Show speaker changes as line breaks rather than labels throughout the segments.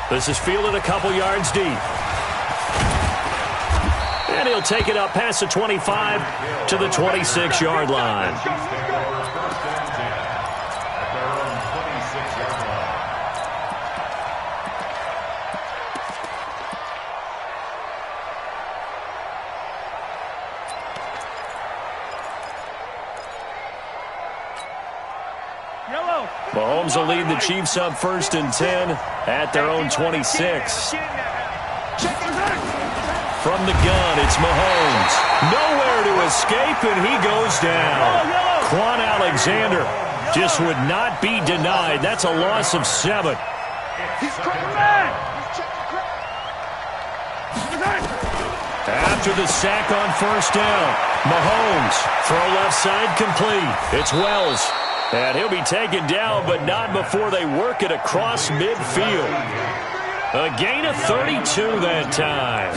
This is fielded a couple yards deep. And he'll take it up past the 25 to the 26-yard line. Mahomes will lead the Chiefs up 1st and 10 at their own 26. From the gun, it's Mahomes. Nowhere to escape, and he goes down. Quan Alexander just would not be denied. That's a loss of 7. After the sack on 1st down, Mahomes, throw left side complete. It's Wells. And he'll be taken down, but not before they work it across midfield. A gain of 32 that time.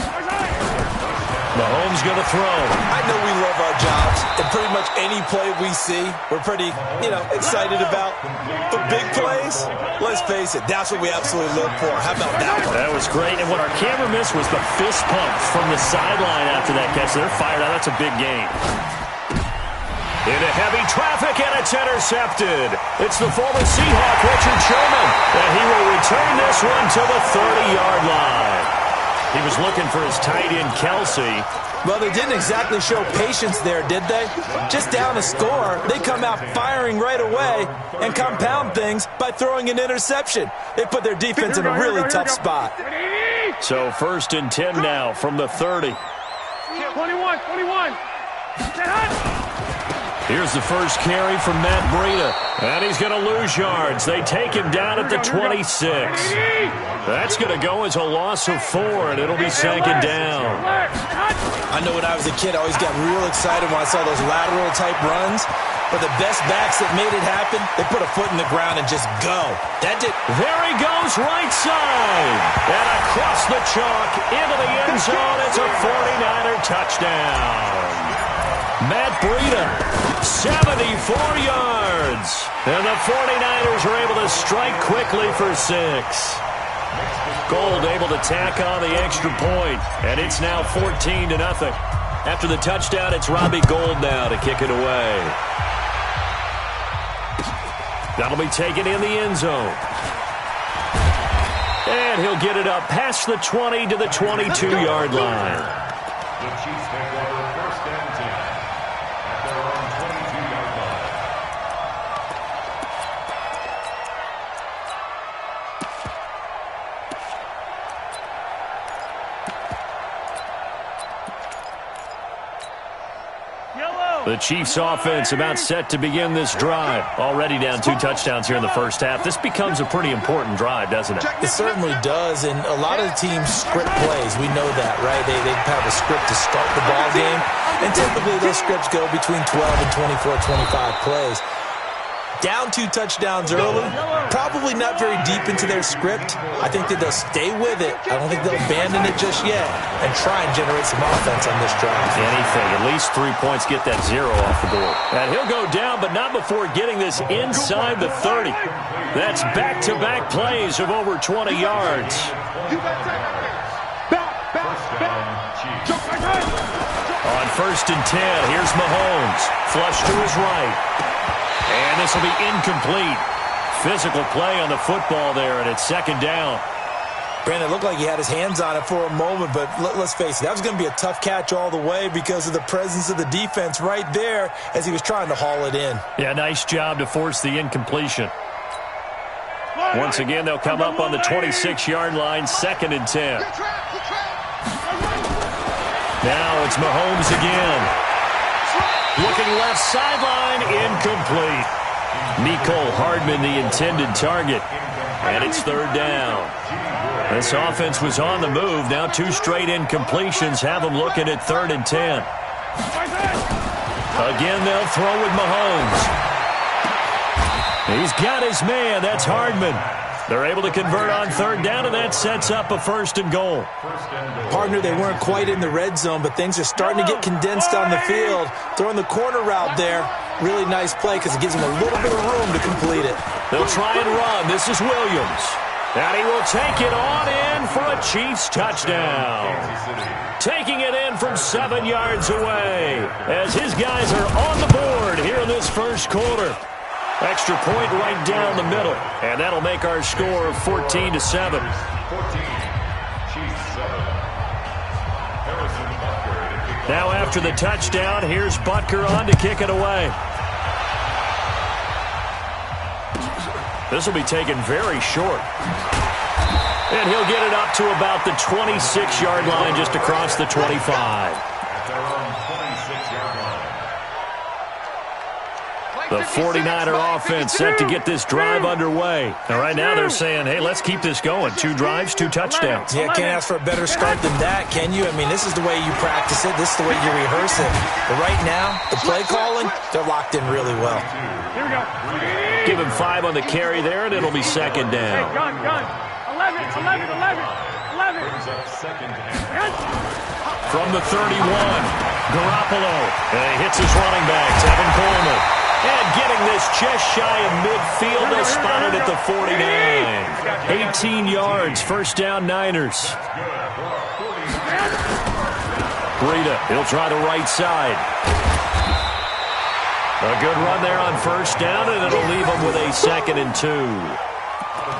Mahomes going to throw.
I know we love our jobs, and pretty much any play we see, we're pretty, excited about. But big plays, let's face it, that's what we absolutely live for. How about that one?
That was great, and what our camera missed was the fist pump from the sideline after that catch. They're fired out. That's a big gain. Into heavy traffic, and it's intercepted. It's the former Seahawk, Richard Sherman, and he will return this one to the 30-yard line. He was looking for his tight end, Kelsey.
Well, they didn't exactly show patience there, did they? Just down a score, they come out firing right away and compound things by throwing an interception. They put their defense in a really tough spot.
So 1st and 10 now from the 30.
21.
Here's the first carry from Matt Breida, and he's going to lose yards. They take him down at the 26. That's going to go as a loss of 4, and it'll be 2nd down.
I know when I was a kid, I always got real excited when I saw those lateral-type runs. But the best backs that made it happen, they put a foot in the ground and just go. There
he goes, right side. And across the chalk, into the end zone. It's a 49er touchdown. Matt Breida, 74 yards. And the 49ers are able to strike quickly for 6. Gold able to tack on the extra point, and it's now 14-0. After the touchdown, it's Robbie Gould now to kick it away. That'll be taken in the end zone. And he'll get it up past the 20 to the 22-yard line.
The Chiefs take over 1st and 10 at their own 22-yard line.
The Chiefs offense about set to begin this drive. Already down 2 touchdowns here in the first half. This becomes a pretty important drive, doesn't it?
It certainly does, and a lot of the teams script plays. We know that, right? They have a script to start the ball game, and typically those scripts go between 12 and 24, 25 plays. Down 2 touchdowns early, probably not very deep into their script. I think that they'll stay with it. I don't think they'll abandon it just yet and try and generate some offense on this drive.
Anything, at least 3 points, get that 0 off the board. And he'll go down, but not before getting this inside the 30. That's back-to-back plays of over 20 yards. On 1st and 10, here's Mahomes. Flush to his right. And this will be incomplete. Physical play on the football there, and it's 2nd down.
Brandon, it looked like he had his hands on it for a moment, but let's face it, that was going to be a tough catch all the way because of the presence of the defense right there as he was trying to haul it in.
Yeah, nice job to force the incompletion. Once again, they'll come up on the 26-yard line, 2nd and 10. Now it's Mahomes again. Looking left sideline, incomplete. Mecole Hardman, the intended target. And it's 3rd down. This offense was on the move. Now 2 straight incompletions have them looking at 3rd and 10. Again, they'll throw with Mahomes. He's got his man. That's Hardman. They're able to convert on 3rd down, and that sets up a 1st and goal.
Partner, they weren't quite in the red zone, but things are starting to get condensed on the field. Throwing the corner route there, really nice play because it gives them a little bit of room to complete it.
They'll try and run. This is Williams. And he will take it on in for a Chiefs touchdown. Taking it in from 7 yards away as his guys are on the board here in this first quarter. Extra point right down the middle. And that'll make our score 14-7.
14, Chiefs 7.
Now after the touchdown, here's Butker on to kick it away. This will be taken very short. And he'll get it up to about the 26-yard line just across the 25.
At their own 26-yard line.
The 49er offense set to get this drive underway. And right now they're saying, hey, let's keep this going. 2 drives, 2 touchdowns.
Yeah, can't ask for a better start than that, can you? I mean, this is the way you practice it. This is the way you rehearse it. But right now, the play calling, they're locked in really well.
Here we go.
Give him 5 on the carry there, and it'll be second down.
Hey, gun. 11.
Brings up second down.
From the 31, Garoppolo. And he hits his running back, Tevin Coleman. And getting this just shy of midfield, they'll spot it at the 49. 18 yards, first down Niners. Breida, he'll try the right side. A good run there on first down, and it'll leave them with a 2nd and 2.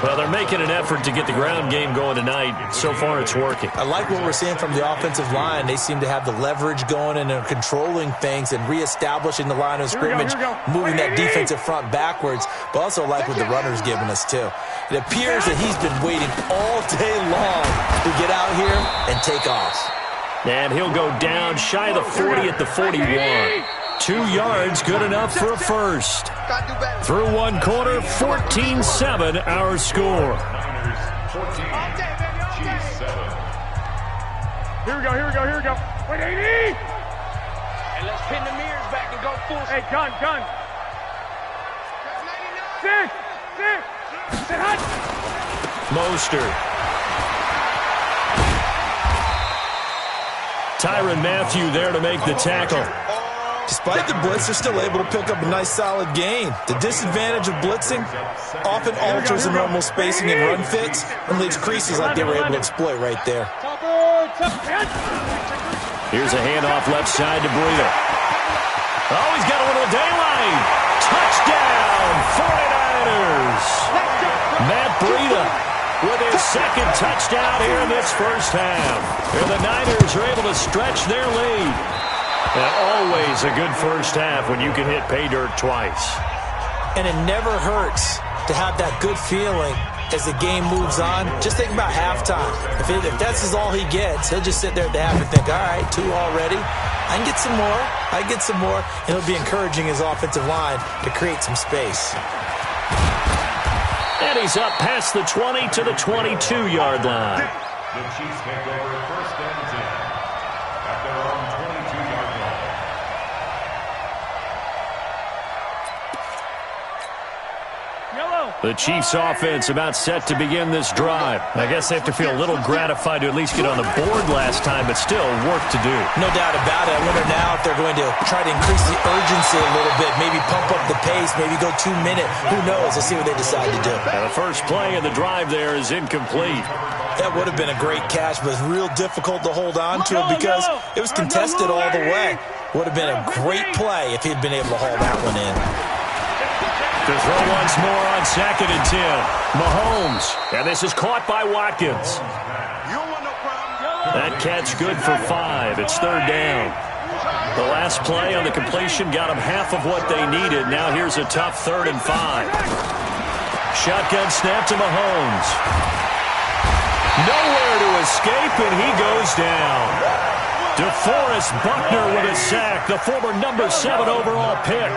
Well, they're making an effort to get the ground game going tonight. So far, it's working.
I like what we're seeing from the offensive line. They seem to have the leverage going and they're controlling things and reestablishing the line of scrimmage, moving that defensive front backwards, but also like what the runner's giving us, too. It appears that he's been waiting all day long to get out here and take off.
And he'll go down shy of the 40 at the 41. 2 yards, good enough for a first. Through 1 quarter, 14-7, our score.
Niners 14, Chiefs 7.
Here we go. Wait, 80!
And let's pin the mirrors back and go full.
Hey, gun. 6. Sit hot.
Mostert. Tyrann Mathieu there to make the tackle.
Despite the blitz, they're still able to pick up a nice, solid gain. The disadvantage of blitzing often alters the normal spacing and run fits and leaves creases like they were able to exploit right there.
Here's a handoff left side to Breida. Oh, he's got a little daylight. Touchdown, 49ers. Matt Breida with his 2nd touchdown here in this first half. And the Niners are able to stretch their lead. And always a good first half when you can hit pay dirt twice.
And it never hurts to have that good feeling as the game moves on. Just think about halftime. If that's all he gets, he'll just sit there at the half and think, all right, 2 already. I can get some more. And it'll be encouraging his offensive line to create some space.
And he's up past the 20 to the 22-yard line.
The Chiefs take over first and 10 at their own 22-yard line.
The Chiefs offense about set to begin this drive. I guess they have to feel a little gratified to at least get on the board last time, but still work to do.
No doubt about it. I wonder now if they're going to try to increase the urgency a little bit, maybe pump up the pace, maybe go 2 minute. Who knows? Let's see what they decide to do.
And the first play of the drive there is incomplete.
That would have been a great catch, but it's real difficult to hold on to it because it was contested all the way. Would have been a great play if he'd been able to haul that one in.
To throw once more on 2nd and 10. Mahomes. And this is caught by Watkins. That catch good for 5. It's 3rd down. The last play on the completion got them half of what they needed. Now here's a tough 3rd and 5. Shotgun snap to Mahomes. Nowhere to escape, and he goes down. DeForest Buckner with a sack, the former number 7 overall pick.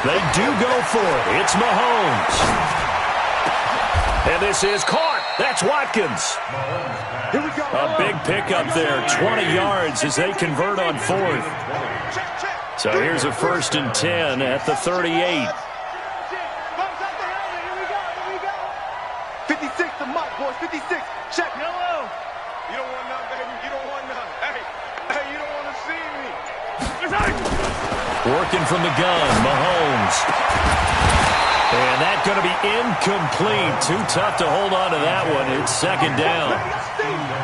They do go for it. It's Mahomes. And this is caught. That's Watkins. A big pickup there, 20 yards as they convert on 4th. So here's a 1st and 10 at the 38.
56 to Mike, boys. 56. Check. Hello. You don't want none, baby. You don't want none. Hey, you don't want to see me.
Working from the gun, Mahomes. And that's going to be incomplete. Too tough to hold on to that one. It's second down.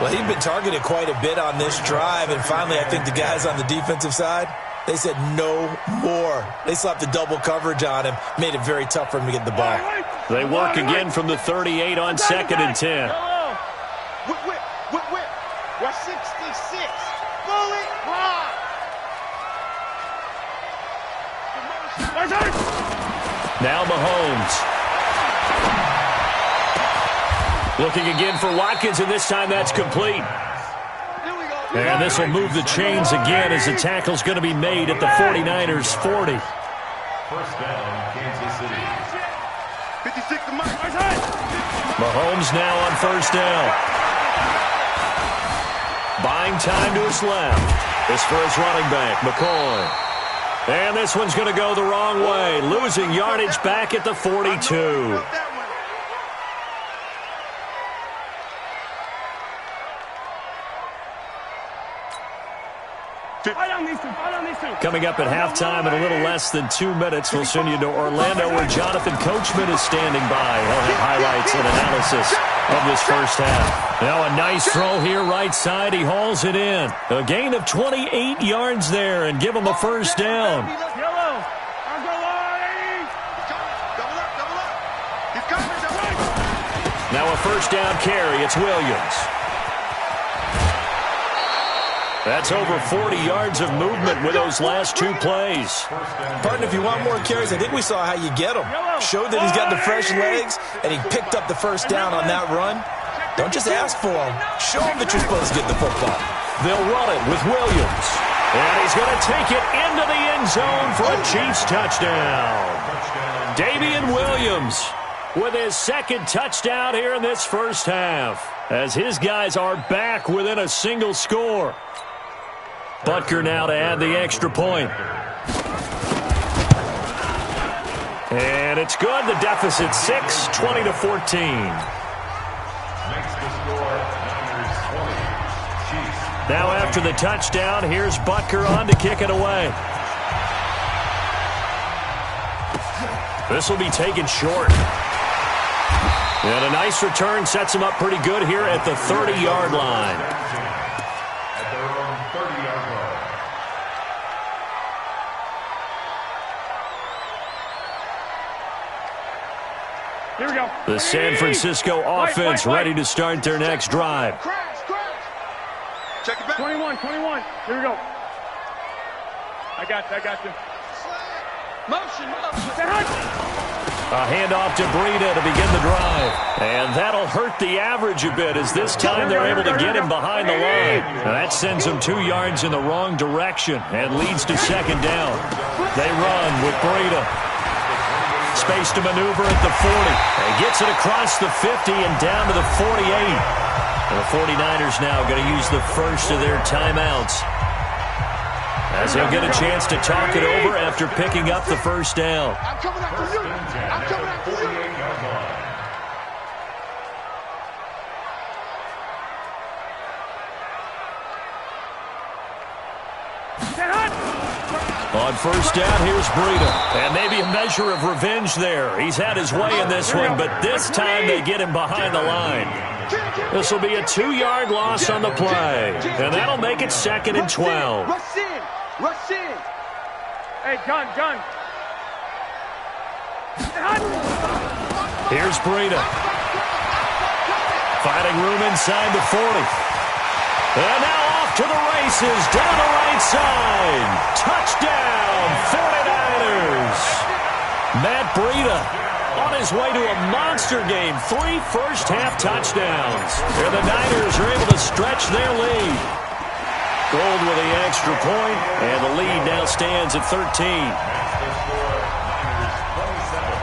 Well, he'd been targeted quite a bit on this drive, and finally I think the guys on the defensive side, they said no more. They slapped the double coverage on him, made it very tough for him to get the ball.
They work again from the 38 on 2nd and 10.
Whip. We're 66. Bullet hard.
Now Mahomes. Looking again for Watkins, and this time that's complete. And this will move the chains again as the tackle's going to be made at the 49ers' 40.
First down, Kansas City.
56 to Mike.
Mahomes now on first down. Buying time to his left. This for his running back, McCoy. And this one's going to go the wrong way. Losing yardage back at the 42. Coming up at halftime in a little less than 2 minutes, we'll send you to Orlando where Jonathan Coachman is standing by. He'll have highlights and analysis of this first half. Now a nice throw here right side. He hauls it in. A gain of 28 yards there and give him a first down. Now a first down carry. It's Williams. That's over 40 yards of movement with those last 2 plays.
Partner, if you want more carries, I think we saw how you get them. Showed that he's got the fresh legs, and he picked up the first down on that run. Don't just ask for them. Show him that you're supposed to get the football.
They'll run it with Williams. And he's going to take it into the end zone for a Chiefs touchdown. Damian Williams with his second touchdown here in this first half, as his guys are back within a single score. Butker now to add the extra point. And it's good. The deficit 6, 20 to 14.
Makes the score Niners 20, Chiefs.
Now after the touchdown, here's Butker on to kick it away. This will be taken short. And a nice return sets him up pretty good here at the 30-yard line.
At their own 30-yard line.
Here we go.
The San Francisco offense ready to start their next drive.
Crash. Check it back.
21. Here we go. I got you. Motion.
A handoff to Breida to begin the drive. And that'll hurt the average a bit as this time they're able to get him behind the line. And that sends him 2 yards in the wrong direction and leads to second down. They run with Breida. Space to maneuver at the 40. He gets it across the 50 and down to the 48. And the 49ers now going to use the first of their timeouts, as they'll get a chance to talk it over after picking up the first down.
I'm coming after you. I'm coming after you.
48-yard line.
On first down, here's Breida. And maybe a measure of revenge there. He's had his way in this one, but this time they get him behind the line. This will be a 2-yard loss on the play. And that'll make it second and 12.
Rush in.
Hey, gun.
Here's Breida. Finding room inside the 40. And now off to the races, down the right side. Touchdown, 49ers. Matt Breida on his way to a monster game. 3 first-half touchdowns. And the Niners are able to stretch their lead. Gold with the extra point, and the lead now stands at 13.
That's the score. Niners 27,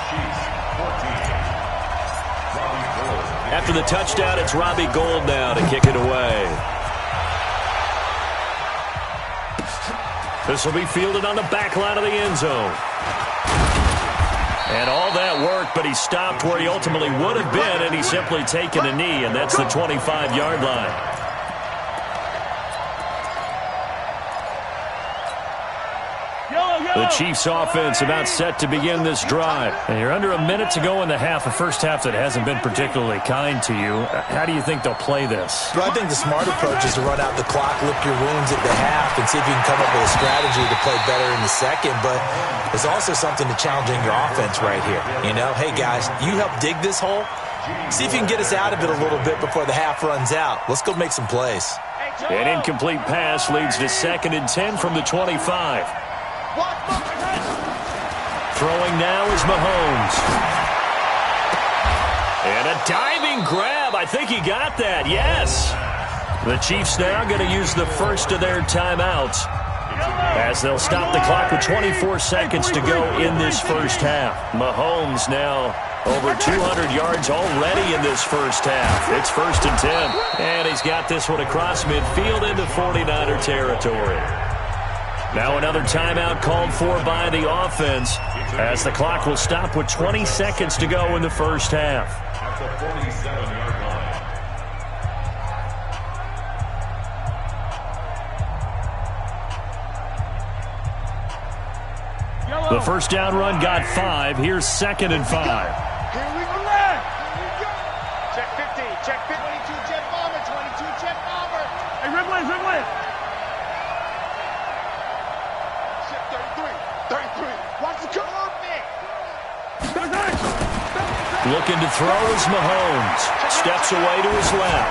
Chiefs 14. Robbie Gould.
After the touchdown, it's Robbie Gould now to kick it away. This will be fielded on the back line of the end zone. And all that work, but he stopped where he ultimately would have been, and he's simply taken a knee, and that's the 25-yard line.
Yellow.
The Chiefs offense about set to begin this drive. And you're under a minute to go in the half, a first half that hasn't been particularly kind to you. How do you think they'll play this?
Well, I think the smart approach is to run out the clock, lick your wounds at the half, and see if you can come up with a strategy to play better in the second. But there's also something to challenging your offense right here. You know, hey, guys, you help dig this hole. See if you can get us out of it a little bit before the half runs out. Let's go make some plays.
An incomplete pass leads to 2nd and 10 from the 25. Throwing now is Mahomes. And a diving grab. I think he got that. Yes. The Chiefs now going to use the first of their timeouts as they'll stop the clock with 24 seconds to go in this first half. Mahomes now over 200 yards already in this first half. It's 1st and 10. And he's got this one across midfield into 49er territory. Now another timeout called for by the offense as the clock will stop with 20 seconds to go in the first half.
At the 47-yard line.
The first down run got 5. Here's 2nd and 5.
Here we go. Check 15. Check 22. Jet bomber. 22. Jet bomber. Hey, Ridley. Check 33. Watch the curve.
Looking to throw is Mahomes. Steps away to his left.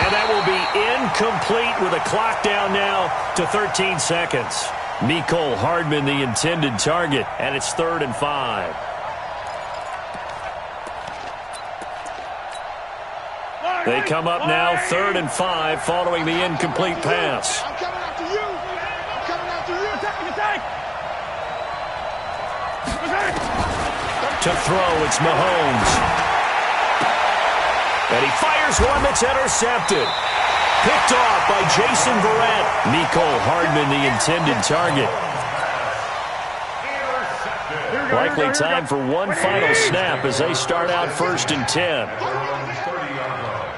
And that will be incomplete with a clock down now to 13 seconds. Mecole Hardman the intended target, and it's 3rd and 5. They come up now 3rd and 5 following the incomplete pass.
I'm coming after you. Attack.
To throw, it's Mahomes. And he fires one that's intercepted. Picked off by Jason Verrett. Mecole Hardman, the intended target. Likely time for one final snap as they start out 1st and 10.
30-yard line.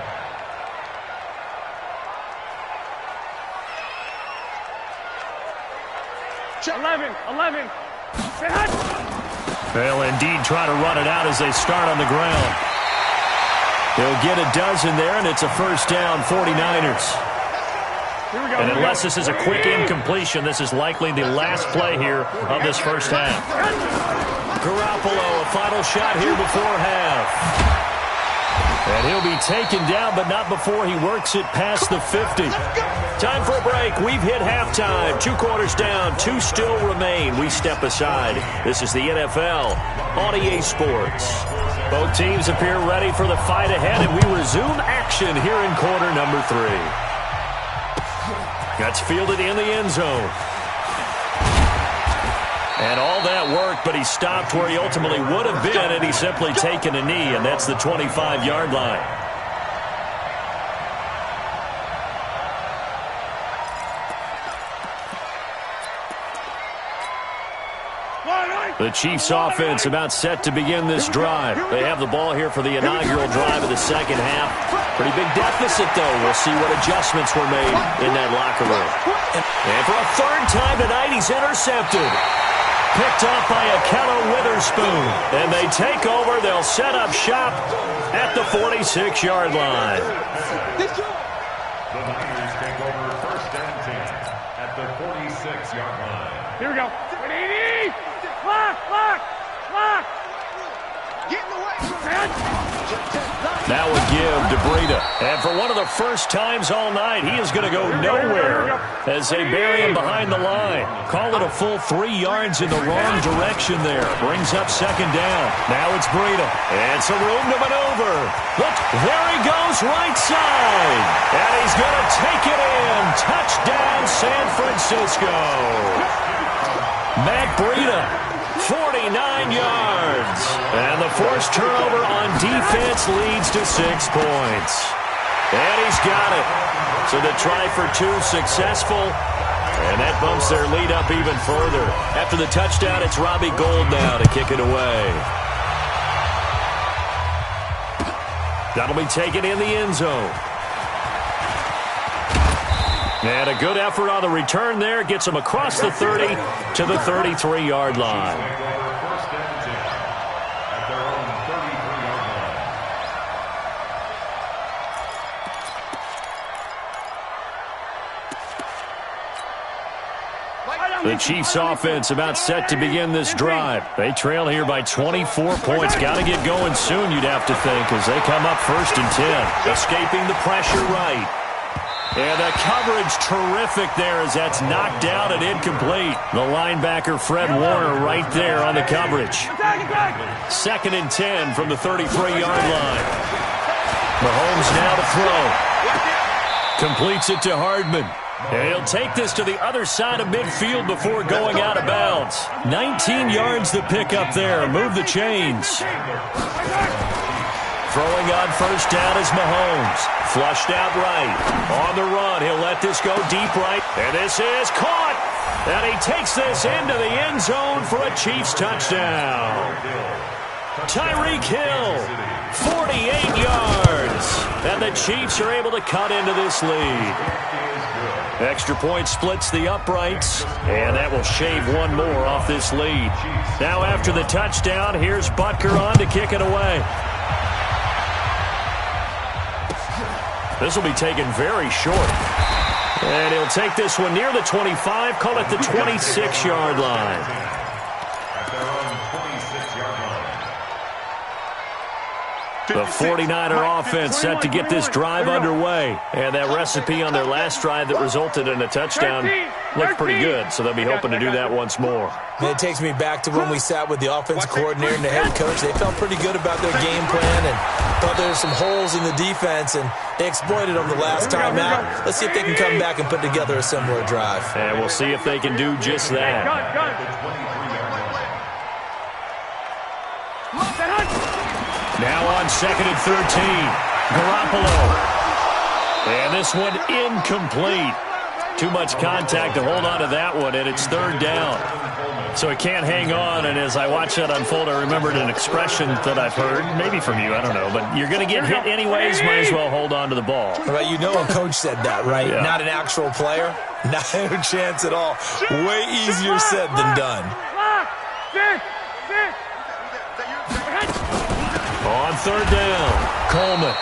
Check 11.
They'll indeed try to run it out as they start on the ground. They'll get a dozen there, and it's a first down, 49ers. And unless this is a quick incompletion, this is likely the last play here of this first half. Garoppolo, a final shot here before half. And he'll be taken down, but not before he works it past the 50. Time for a break. We've hit halftime. 2 quarters down. 2 still remain. We step aside. This is the NFL on EA Sports. Both teams appear ready for the fight ahead, and we resume action here in quarter number 3. That's fielded in the end zone. And all that work, but he stopped where he ultimately would have been, and he's simply taken a knee, and that's the 25-yard line. The Chiefs offense about set to begin this drive. They have the ball here for the inaugural drive of the second half. Pretty big deficit, though. We'll see what adjustments were made in that locker room. And for a 3rd time tonight, he's intercepted. Picked off by Akello Witherspoon. And they take over. They'll set up shop at the 46-yard line.
The Niners take over 1st and 10 at the 46-yard line.
Here we go. Lock.
Get in the way.
Now a give to Breida. And for one of the first times all night, he is going to go nowhere as they bury him behind the line. Call it a full 3 yards in the wrong direction there. Brings up 2nd down. Now it's Breida. And some room to maneuver. Look, there he goes right side. And he's going to take it in. Touchdown, San Francisco. Matt Breida. 49 yards. And the forced turnover on defense leads to 6 points. And he's got it. So the try for 2 successful. And that bumps their lead up even further. After the touchdown, it's Robbie Gould now to kick it away. That'll be taken in the end zone. And a good effort on the return there. Gets him across the 30 to the 33-yard line.
First and 10 at their own 33-yard line.
The Chiefs offense about set to begin this drive. They trail here by 24 points. Got to get going soon, you'd have to think, as they come up first and 10. Escaping the pressure right. And the coverage terrific there as that's knocked down and incomplete. The linebacker, Fred Warner, right there on the coverage. Second and 10 from the 33-yard line. Mahomes now to throw. Completes it to Hardman. And he'll take this to the other side of midfield before going out of bounds. 19 yards to pick up there. Move the chains. Throwing on first down is Mahomes. Flushed out right. On the run, he'll let this go deep right. And this is caught. And he takes this into the end zone for a Chiefs touchdown. Tyreek Hill, 48 yards. And the Chiefs are able to cut into this lead. Extra point splits the uprights, and that will shave one more off this lead. Now after the touchdown, here's Butker on to kick it away. This will be taken very short. And he'll take this one near the 25, call it the 26-yard line.
At their own 26-yard line.
The 49er offense set to get this drive underway. And that recipe on their last drive that resulted in a touchdown looked pretty good, so they'll be hoping to do that once more.
And it takes me back to when we sat with the offensive coordinator and the head coach. They felt pretty good about their game plan and thought there were some holes in the defense, and they exploited them the last time out. Let's see if they can come back and put together a similar drive.
And we'll see if they can do just that. Now on second and 13, Garoppolo. And this one incomplete. Too much contact to hold on to that one, and it's third down. So it can't hang on, and as I watch that unfold, I remembered an expression that I've heard, maybe from you, I don't know, but you're going to get hit anyways, might as well hold on to the ball.
Right, you know a coach said that, right?
Yeah.
Not an actual player. Not a chance at all. Way easier said than done.
On third down, Coleman.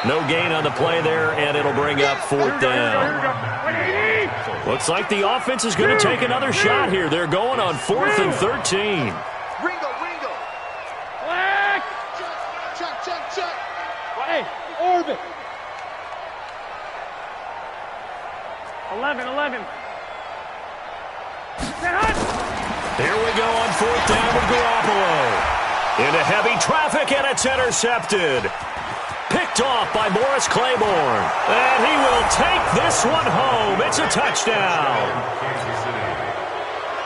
No gain on the play there, and it'll bring up fourth down. Looks like the offense is going to take another shot here. They're going on 4th and 13.
Ringo. Check. Hey, orbit. 11.
Here we go on 4th down with Garoppolo. Into heavy traffic, and it's intercepted. Picked off by Morris Claiborne. And he will take this one home. It's a touchdown.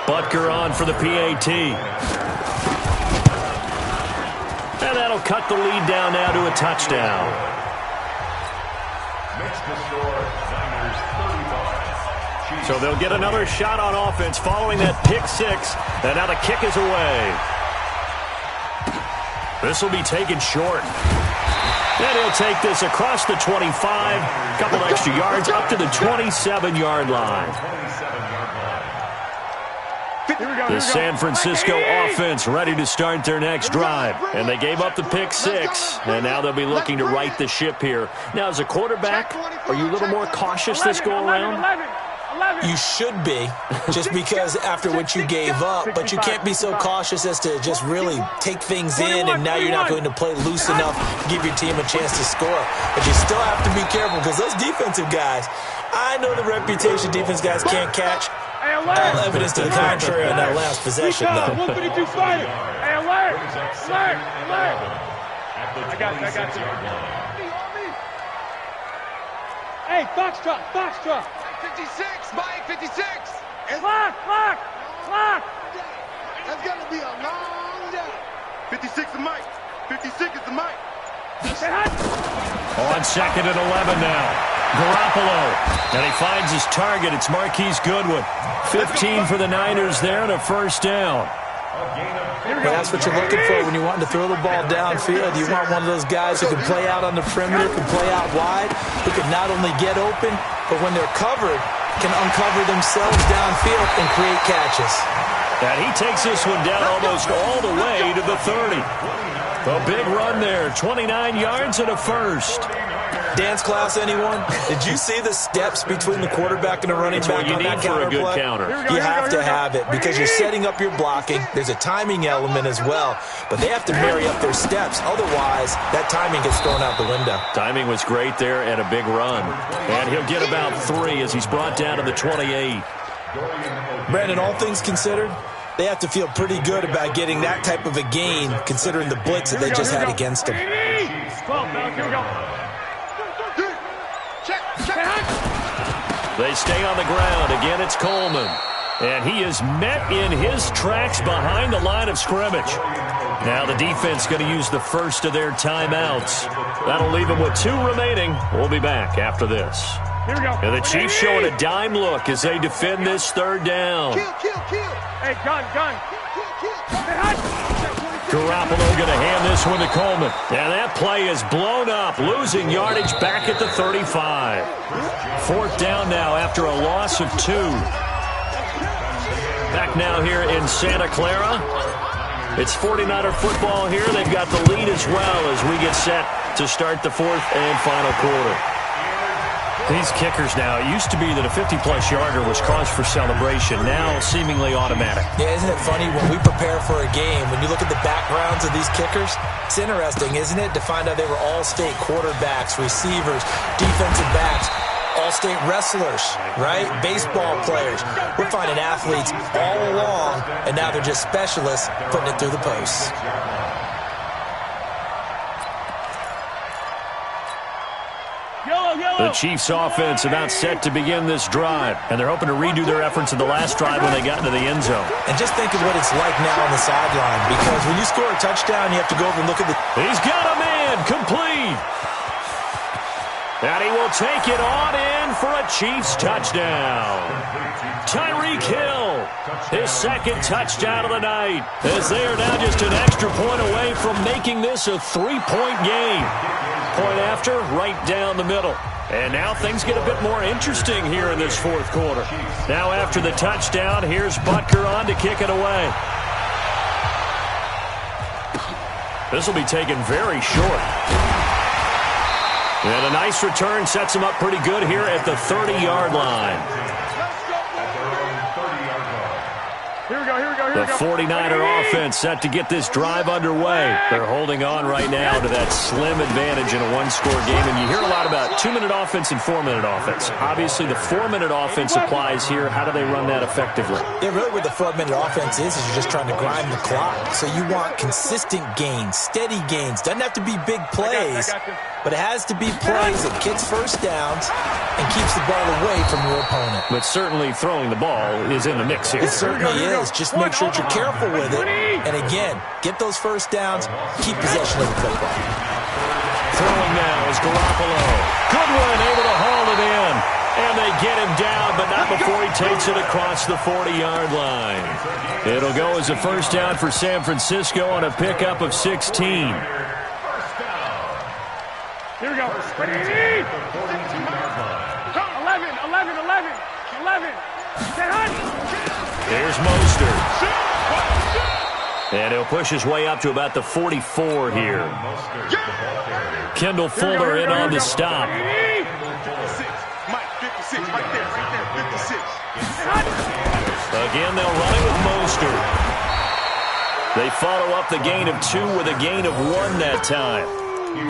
Butker on for the PAT. And that'll cut the lead down now to a touchdown.
Makes the score Niners 35.
So they'll get another shot on offense following that pick six. And now the kick is away. This will be taken short. And he'll take this across the 25, couple extra yards up to the 27-yard line. The San Francisco offense ready to start their next drive. And they gave up the pick six, and now they'll be looking to right the ship here. Now, as a quarterback, are you a little more cautious this go-around?
You should be, just because after what you gave up, but you can't be so cautious as to just really take things in, and now you're not going to play loose enough to give your team a chance to score. But you still have to be careful, because those defensive guys, I know the reputation defense guys can't catch. All evidence to the contrary on that last possession, though.
152 fighter. Hey, alert.
I got you.
Hey, Foxtrot.
56, Mike, 56.
Clock.
That's going to be a long day. 56 is Mike. 56 is the Mike.
On second and 11 now. Garoppolo. And he finds his target. It's Marquise Goodwin. 15 for the Niners there and a first down.
That's what you're looking for when you want to throw the ball downfield. You want one of those guys who can play out on the perimeter, can play out wide, who can not only get open, but when they're covered, can uncover themselves downfield and create catches.
And he takes this one down almost all the way to the 30. A big run there, 29 yards and a first.
Dance class, anyone? Did you see the steps between the quarterback and the running back on that counter
for a good
play?
counter.
You have to have it because you're setting up your blocking. There's a timing element as well, but they have to marry up their steps. Otherwise, that timing gets thrown out the window.
Timing was great there and a big run. And he'll get about 3 as he's brought down to the 28.
Brandon, all things considered, they have to feel pretty good about getting that type of a gain considering the blitz that they just had against them.
12, now, here we go.
They stay on the ground. Again, it's Coleman. And he is met in his tracks behind the line of scrimmage. Now the defense going to use the first of their timeouts. That'll leave them with 2 remaining. We'll be back after this.
Here we go.
And the Chiefs showing a dime look as they defend this 3rd down.
Kill. Hey, gun.
Garoppolo going to hand this one to Coleman. And that play is blown up, losing yardage back at the 35. 4th down now after a loss of 2. Back now here in Santa Clara. It's 49er football here. They've got the lead as well as we get set to start the 4th and final quarter. These kickers now, it used to be that a 50-plus yarder was cause for celebration. Now seemingly automatic.
Yeah, isn't it funny when we prepare for a game, when you look at the backgrounds of these kickers, it's interesting, isn't it, to find out they were all-state quarterbacks, receivers, defensive backs, all-state wrestlers, right? Baseball players. We're finding athletes all along, and now they're just specialists putting it through the posts.
The Chiefs offense about set to begin this drive, and they're hoping to redo their efforts in the last drive when they got into the end zone.
And just think of what it's like now on the sideline, because when you score a touchdown, you have to go over and look at the...
He's got a man, complete. And he will take it on in for a Chiefs touchdown. Tyreek Hill, his 2nd touchdown of the night, as they are now just an extra point away from making this a 3-point game. Point after, right down the middle. And now things get a bit more interesting here in this 4th quarter. Now after the touchdown, here's Butker on to kick it away. This will be taken very short. And a nice return sets him up pretty good here at the 30-yard line.
Here we go.
The 49er offense set to get this drive underway. They're holding on right now to that slim advantage in a 1-score game. And you hear a lot about 2-minute offense and 4-minute offense. Obviously, the 4-minute offense applies here. How do they run that effectively?
Yeah, really what the 4-minute offense is you're just trying to grind the clock. So you want consistent gains, steady gains. Doesn't have to be big plays, but it has to be plays that gets first downs and keeps the ball away from your opponent.
But certainly throwing the ball is in the mix here.
It certainly is. Just make sure that you're careful with it. And again, get those first downs, keep possession of the football.
Throwing now is Garoppolo. Goodwin able to haul it in. And they get him down, but not before he takes it across the 40-yard line. It'll go as a first down for San Francisco on a pickup of 16.
Here we go. 11.
Here's Mostert. And he'll push his way up to about the 44 here. Kendall Fuller in on the stop. Again, they'll run it with Mostert. They follow up the gain of 2 with a gain of 1 that time.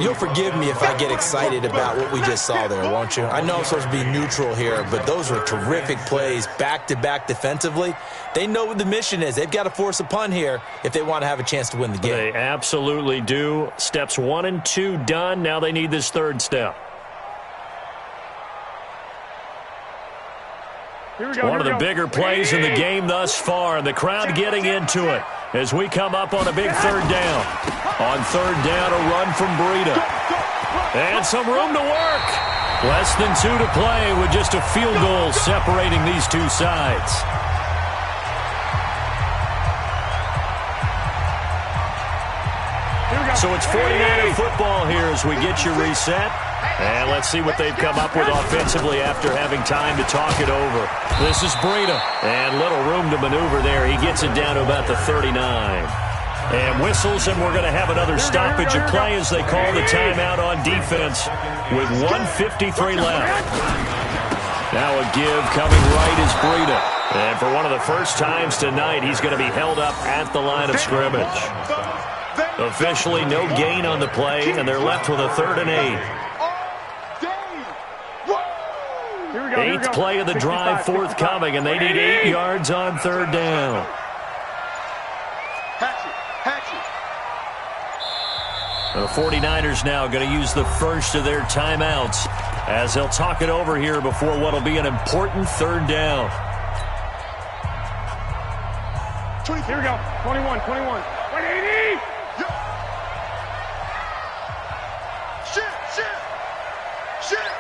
You'll forgive me if I get excited about what we just saw there, won't you? I know I'm supposed to be neutral here, but those were terrific plays back-to-back defensively. They know what the mission is. They've got to force a punt here if they want to have a chance to win the game.
They absolutely do. Steps 1 and 2 done. Now they need this 3rd step. One of the bigger plays in the game thus far, and the crowd getting into it as we come up on a big 3rd down. On 3rd down, a run from Breida. And some room to work. Less than 2 to play with just a field goal separating these two sides. So it's 49er football here as we get you reset. And let's see what they've come up with offensively after having time to talk it over. This is Breida. And little room to maneuver there. He gets it down to about the 39. And whistles, and we're going to have another stoppage of play as they call the timeout on defense with 1:53 left. Now a give coming right is Breida. And for one of the first times tonight, he's going to be held up at the line of scrimmage. Officially no gain on the play, and they're left with a 3rd and 8. Eighth play of the drive forthcoming, and they need 8 yards on 3rd down. The 49ers now going to use the first of their timeouts as they'll talk it over here before what will be an important 3rd down.
Here we go. 21. 180. Shit.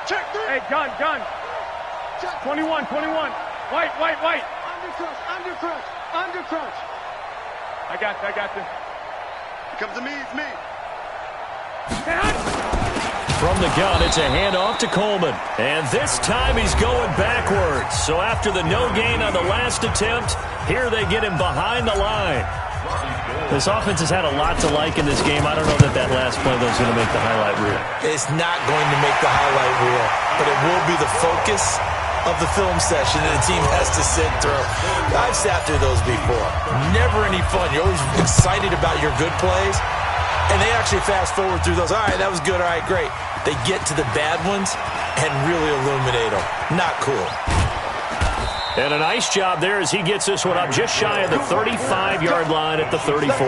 Check 3. Hey, gun. Check. 21. White. Undercrunch. I got this.
It comes to me, it's me.
From the gun, it's a handoff to Coleman. And this time he's going backwards. So after the no gain on the last attempt, here they get him behind the line. This offense has had a lot to like in this game. I don't know that last play, though, is going to make the highlight reel.
It's not going to make the highlight reel, but it will be the focus of the film session that the team has to sit through. I've sat through those before. Never any fun. You're always excited about your good plays, and they actually fast forward through those. All right, that was good. All right, great. They get to the bad ones and really illuminate them. Not cool.
And a nice job there as he gets this one up just shy of the 35-yard line at the 34.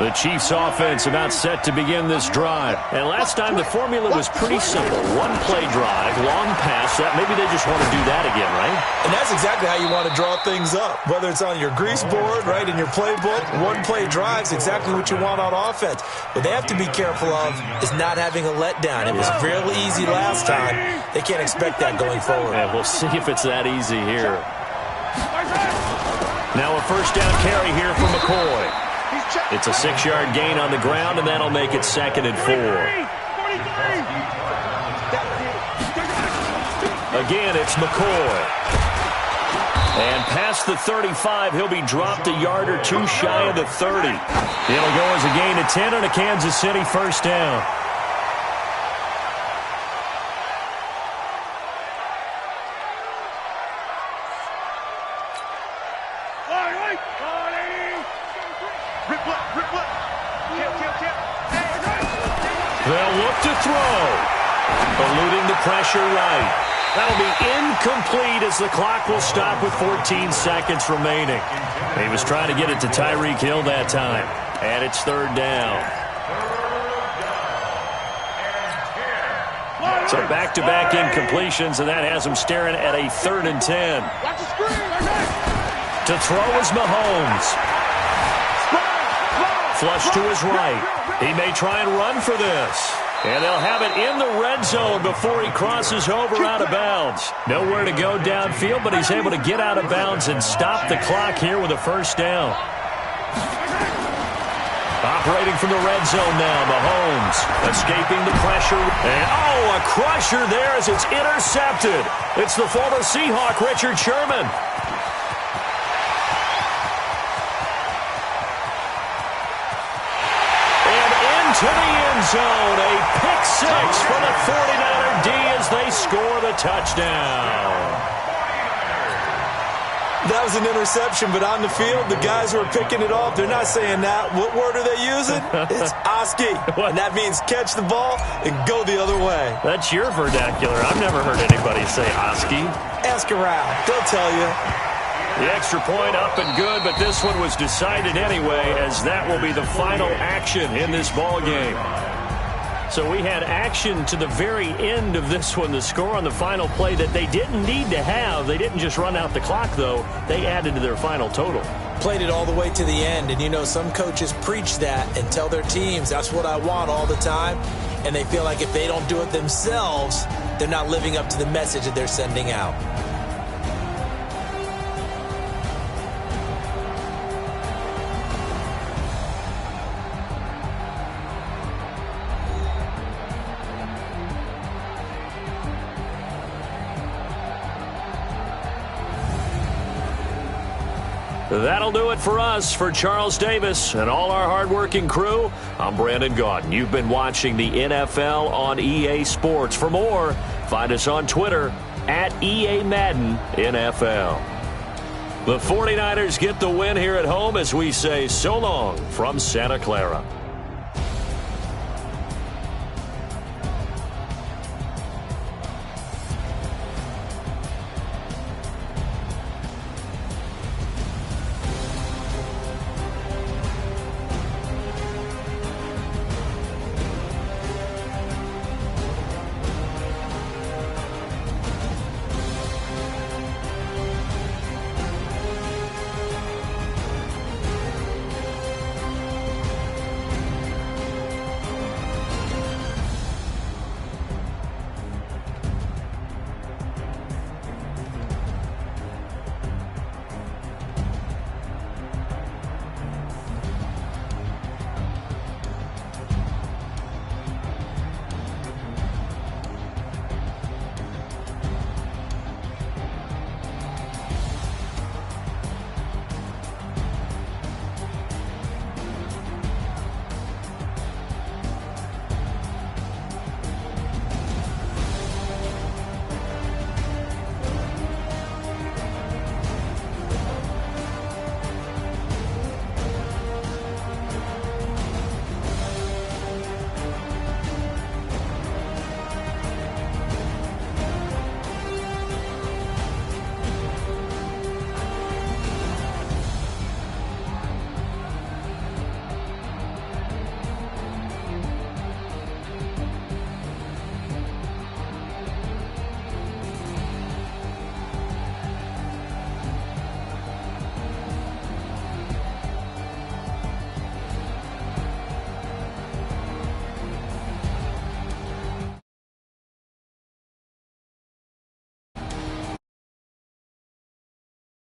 The Chiefs offense about set to begin this drive. And last time the formula was pretty simple. One-play drive, long pass. Maybe they just want to do that again, right?
And that's exactly how you want to draw things up. Whether it's on your grease board, right, in your playbook, one-play drive's exactly what you want on offense. What they have to be careful of is not having a letdown. It was real easy last time. They can't expect that going forward.
And we'll see if it's that easy here. Now a first down carry here from McCoy. It's a 6-yard gain on the ground, and that'll make it 2nd and 4. Again, it's McCoy. And past the 35, he'll be dropped a yard or two shy of the 30. It'll go as a gain of 10 on a Kansas City first down. They'll look to throw. Eluding the pressure right. That'll be incomplete as the clock will stop with 14 seconds remaining. He was trying to get it to Tyreek Hill that time. And it's 3rd down. So back-to-back incompletions, and that has him staring at a 3rd and 10. To throw is Mahomes. Flush to his right. He may try and run for this. And they'll have it in the red zone before he crosses over out of bounds. Nowhere to go downfield, but he's able to get out of bounds and stop the clock here with a first down. Operating from the red zone now, Mahomes escaping the pressure. And, a crusher there as it's intercepted. It's the former Seahawk, Richard Sherman. To the end zone, a pick six for the 49er D as they score the touchdown.
That was an interception, but on the field, the guys who are picking it off, they're not saying that. What word are they using? It's Oski. And that means catch the ball and go the other way.
That's your vernacular. I've never heard anybody say Oski.
Ask around. They'll tell you.
The extra point up and good, but this one was decided anyway, as that will be the final action in this ball game. So we had action to the very end of this one, the score on the final play that they didn't need to have. They didn't just run out the clock, though. They added to their final total.
Played it all the way to the end, and you know some coaches preach that and tell their teams, that's what I want all the time, and they feel like if they don't do it themselves, they're not living up to the message that they're sending out.
That'll do it for us. For Charles Davis and all our hardworking crew, I'm Brandon Gaudin. You've been watching the NFL on EA Sports. For more, find us on Twitter at EA Madden NFL. The 49ers get the win here at home as we say so long from Santa Clara.